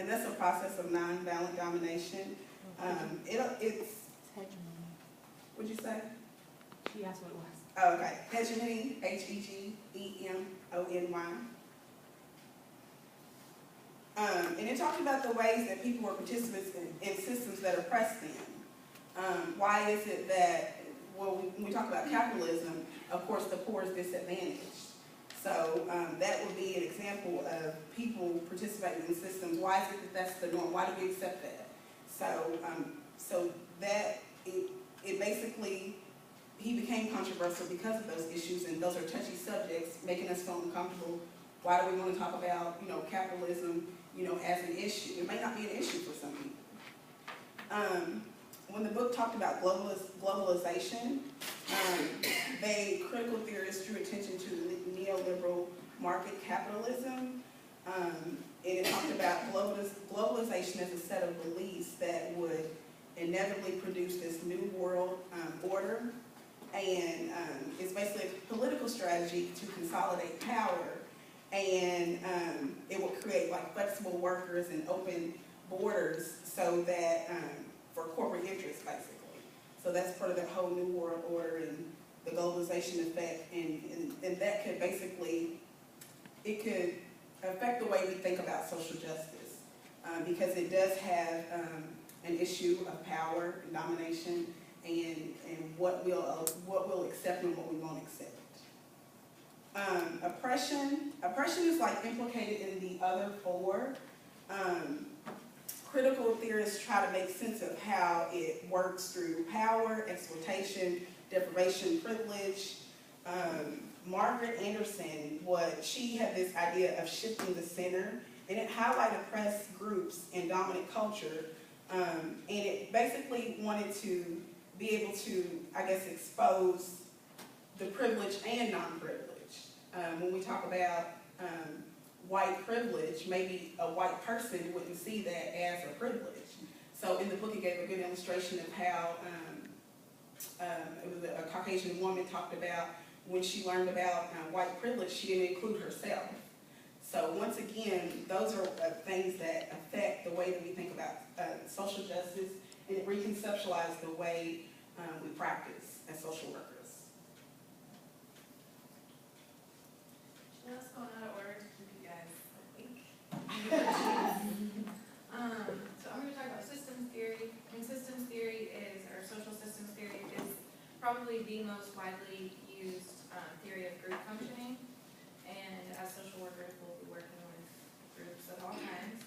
and that's a process of nonviolent domination. It's, what'd you say? She asked what it was. Oh, okay. Hegemony, Hegemony. And it talked about the ways that people were participants in systems that oppress them. Why is it that, well, when we talk about capitalism, of course, the poor is disadvantaged. So that would be an example of people participating in systems. Why is it that that's the norm? Why do we accept that? So that it basically, he became controversial because of those issues, and those are touchy subjects, making us feel uncomfortable. Why do we want to talk about, capitalism, as an issue? It may not be an issue for some people. When the book talked about globalization, critical theorists drew attention to neoliberal market capitalism, and it talked about globalization as a set of beliefs that would inevitably produce this new world order, and it's basically a political strategy to consolidate power, and it will create like flexible workers and open borders so that for corporate interests, basically. So that's part of that whole new world order and the globalization effect, and that could basically, it could affect the way we think about social justice, because it does have an issue of power and domination, and what we'll accept and what we won't accept. Oppression is like implicated in the other four. Critical theorists try to make sense of how it works through power, exploitation, deprivation, privilege. Margaret Anderson, she had this idea of shifting the center, and it highlighted oppressed groups and dominant culture, and it basically wanted to be able to, I guess, expose the privilege and non-privilege. When we talk about white privilege, maybe a white person wouldn't see that as a privilege. So in the book, it gave a good illustration of how it was a Caucasian woman talked about when she learned about white privilege, she didn't include herself. So once again, those are things that affect the way that we think about social justice, and it reconceptualizes the way we practice as social workers. Just going out of order to keep you guys awake. So I'm going to talk about systems theory. And systems theory or social systems theory is probably the most widely used theory of group functioning. And as social workers, we'll be working with groups of all kinds.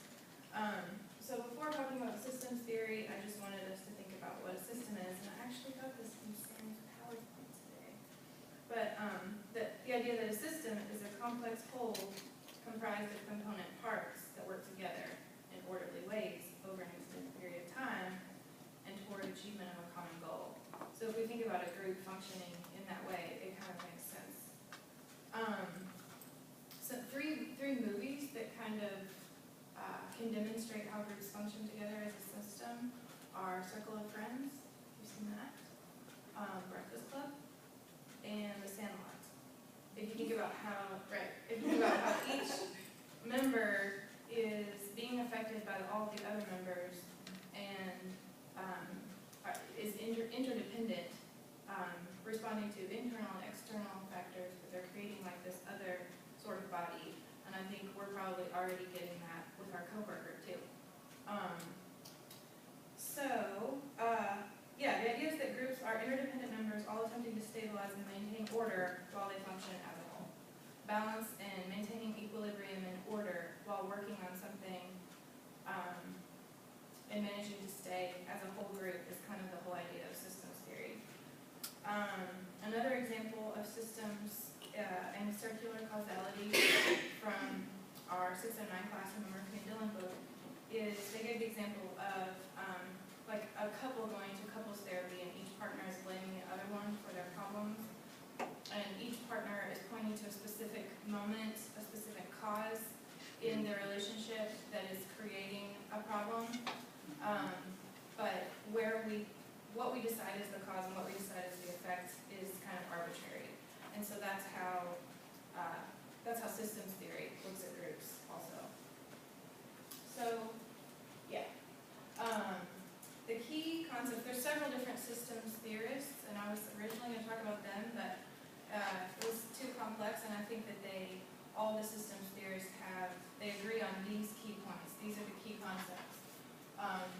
So before talking about systems theory, I just wanted us to think about what a system is. And I actually got this from Sam's PowerPoint today. But the idea that a system is a complex whole comprised of component parts that work together in orderly ways over an extended period of time and toward achievement of a common goal. So if we think about a group functioning in that way, it kind of makes sense. So three movies that kind of can demonstrate how groups function together as a system are Circle of Friends, you've seen that, Breakfast Club, and The Sandlot. If you think about how each member is being affected by all the other members and is interdependent, responding to internal and external factors, but they're creating like this other sort of body. And I think we're probably already getting that with our coworker too. The idea is that groups are interdependent members all attempting to stabilize and maintain order while they function as a whole. Balance and maintaining equilibrium and order while working on something and managing to stay as a whole group is kind of the whole idea of systems theory. Another example of systems and circular causality from our 609 class in the Murphy and Dillon book is they gave the example of like a couple going to couples therapy and each partner is blaming the other one for their problems. And each partner is pointing to a specific moment, a specific cause in their relationship that is creating a problem. But what we decide is the cause and what we decide is the effect is kind of arbitrary. And so that's how systems theory looks at groups also. So these are the key concepts.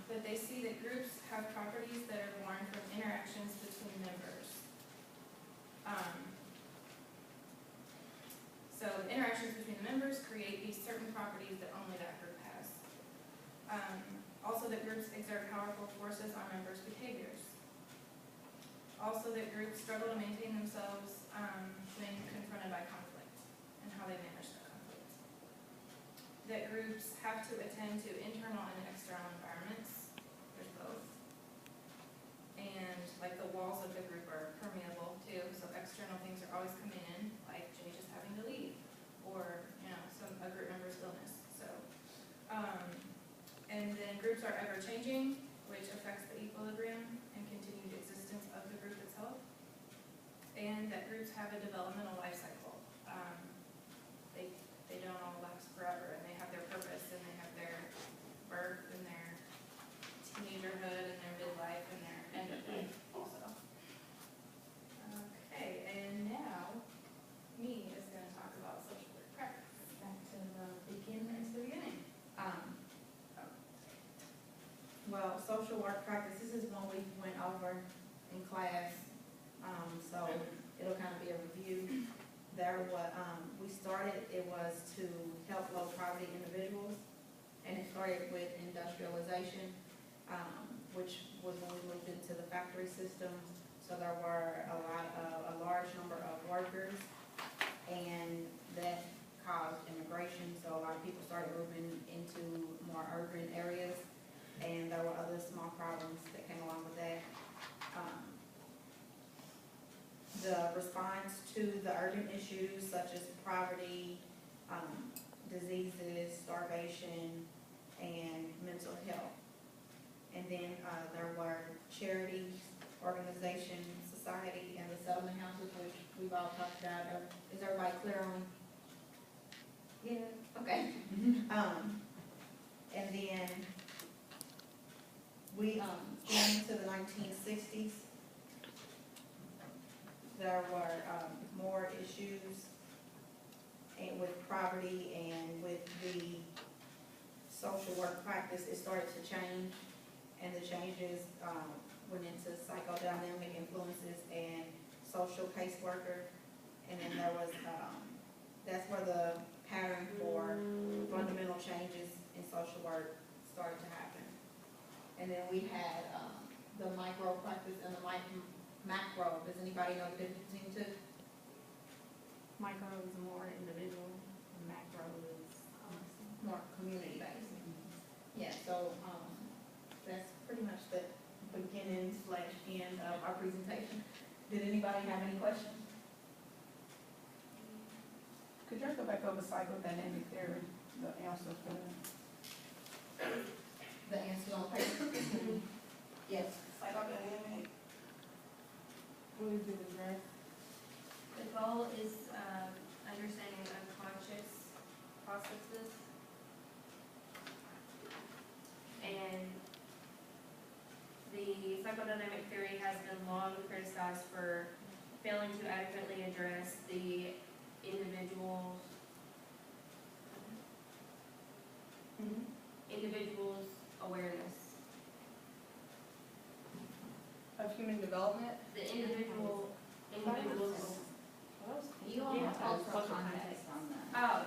But they see that groups have properties that are born from interactions between members. So the interactions between the members create these certain properties that only that group has. Also that groups exert powerful forces on members' behaviors. Also that groups struggle to maintain themselves when confronted by conflict and how they manage that conflict. That groups have to attend to internal and external environments. There's both. And like the walls of the group are permeable too, so external things are always coming in, like Jay just having to leave, or a group member's illness. So, and then groups are ever changing, which affects the equilibrium and continued existence of the group itself. And that groups have a developmental life cycle. They don't all last forever, and they have their purpose, and they have their birth, and their teenagerhood, and their midlife, and their end of life also. Okay, and now, me is gonna talk about social work practice. Back to the beginning. Well, social work practice, this is one we went over in class, so it'll kind of be a review. We started, it was to help low poverty individuals, and it started with industrialization, which was when we moved into the factory system. So there were a large number of workers, and that caused immigration, so a lot of people started moving into more urban areas. And there were other small problems that came along with that. The response to the urban issues such as poverty, diseases, starvation, and mental health. And then there were charities, organizations, society, and the settlement houses, which we've all talked about. Is everybody clear on? Yeah, okay. And then we went into the 1960s. There were more issues with poverty, and with the social work practice, it started to change, and the changes went into psychodynamic influences and social caseworker, and then there was, that's where the pattern for fundamental changes in social work started to happen. And then we had the micro practice and the macro. Does anybody know the difference between the two? Micro is more individual, and macro is More community based. Yeah, so that's pretty much the beginning / end of our presentation. Did anybody have any questions? Could you go back over psychodynamic theory, the answers for that? The answer on paper? Yes. Psychodynamic. what is it address? The goal is understanding unconscious processes. And the psychodynamic theory has been long criticized for failing to adequately address the individual's awareness. Of human development? The individual's, You all Yeah. have cultural context on that. oh,